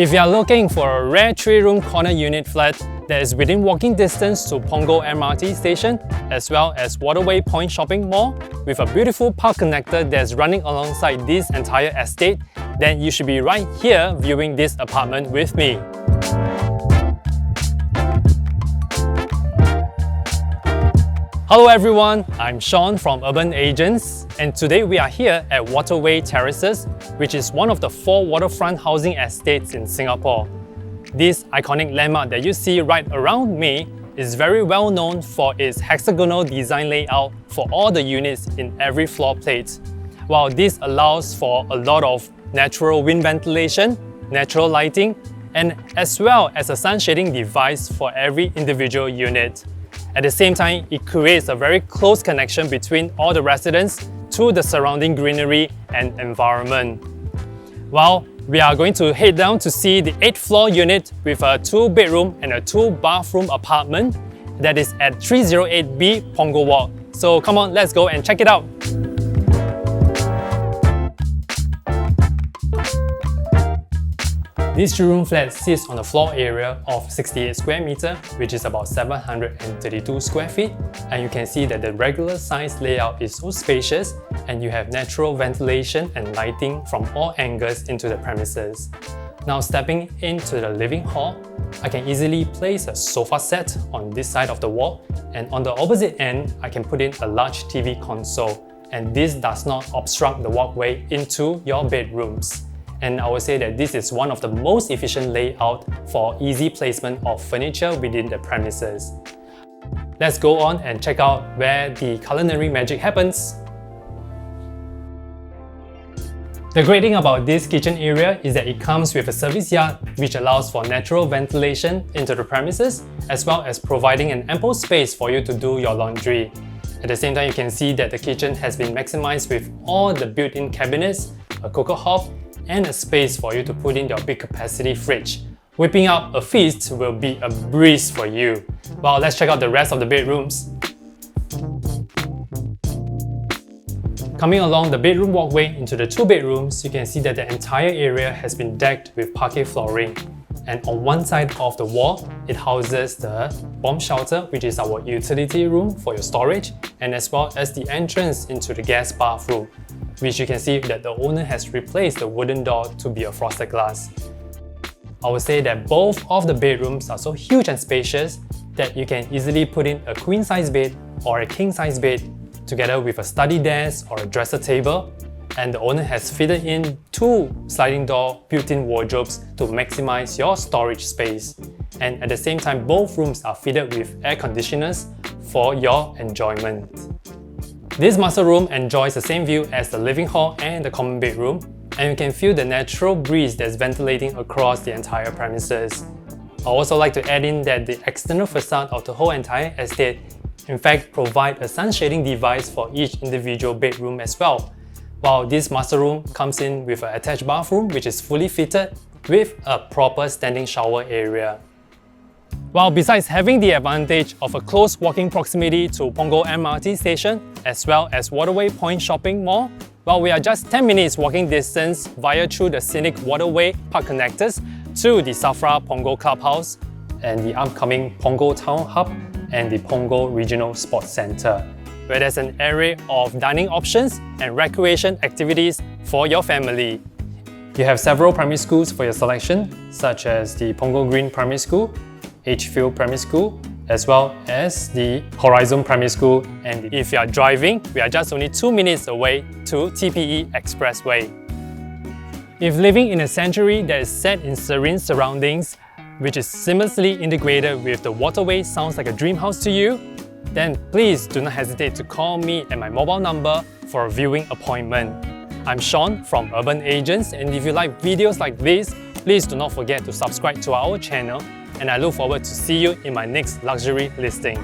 If you are looking for a rare 3-room corner unit flat that is within walking distance to Punggol MRT station as well as Waterway Point shopping mall with a beautiful park connector that's running alongside this entire estate, then you should be right here viewing this apartment with me. Hello everyone, I'm Sean from UrbanAgents, and today we are here at Waterway Terraces, which is one of the 4 waterfront housing estates in Singapore. This iconic landmark that you see right around me is very well known for its hexagonal design layout for all the units in every floor plate. While this allows for a lot of natural wind ventilation, natural lighting, and as well as a sun shading device for every individual unit. At the same time, it creates a very close connection between all the residents to the surrounding greenery and environment. Well, we are going to head down to see the 8th floor unit with a 2-bedroom and a 2-bathroom apartment that is at 308B Punggol Walk. So come on, let's go and check it out. This 3-room flat sits on a floor area of 68 square meter, which is about 732 square feet. And you can see that the regular size layout is so spacious and you have natural ventilation and lighting from all angles into the premises. Now stepping into the living hall, I can easily place a sofa set on this side of the wall, and on the opposite end, I can put in a large TV console, and this does not obstruct the walkway into your bedrooms. And I would say that this is one of the most efficient layout for easy placement of furniture within the premises. Let's go on and check out where the culinary magic happens. The great thing about this kitchen area is that it comes with a service yard which allows for natural ventilation into the premises as well as providing an ample space for you to do your laundry. At the same time, you can see that the kitchen has been maximized with all the built-in cabinets, a cooker hob, and a space for you to put in your big capacity fridge. Whipping up a feast will be a breeze for you. Well, let's check out the rest of the bedrooms. Coming along the bedroom walkway into the 2 bedrooms, you can see that the entire area has been decked with parquet flooring. And on one side of the wall, it houses the bomb shelter, which is our utility room for your storage, and as well as the entrance into the guest bathroom, which you can see that the owner has replaced the wooden door to be a frosted glass. I would say that both of the bedrooms are so huge and spacious that you can easily put in a queen size bed or a king size bed together with a study desk or a dresser table, and the owner has fitted in 2 sliding door built-in wardrobes to maximize your storage space. And at the same time, both rooms are fitted with air conditioners for your enjoyment. This master room enjoys the same view as the living hall and the common bedroom, and you can feel the natural breeze that's ventilating across the entire premises. I also like to add in that the external facade of the whole entire estate in fact provide a sun shading device for each individual bedroom as well. While this master room comes in with an attached bathroom which is fully fitted with a proper standing shower area. Well, besides having the advantage of a close walking proximity to Punggol MRT station as well as Waterway Point shopping mall, well, we are just 10 minutes walking distance via through the scenic Waterway park connectors to the SAFRA Punggol clubhouse and the upcoming Punggol Town Hub and the Punggol Regional Sports Centre, where there's an array of dining options and recreation activities for your family. You have several primary schools for your selection, such as the Punggol Green Primary School, Edgefield Primary School, as well as the Horizon Primary School. And if you are driving, we are just only 2 minutes away to TPE Expressway. If living in a sanctuary that is set in serene surroundings, which is seamlessly integrated with the waterway sounds like a dream house to you, then please do not hesitate to call me at my mobile number for a viewing appointment. I'm Sean from UrbanAgents, and if you like videos like this, please do not forget to subscribe to our channel, and I look forward to see you in my next luxury listing.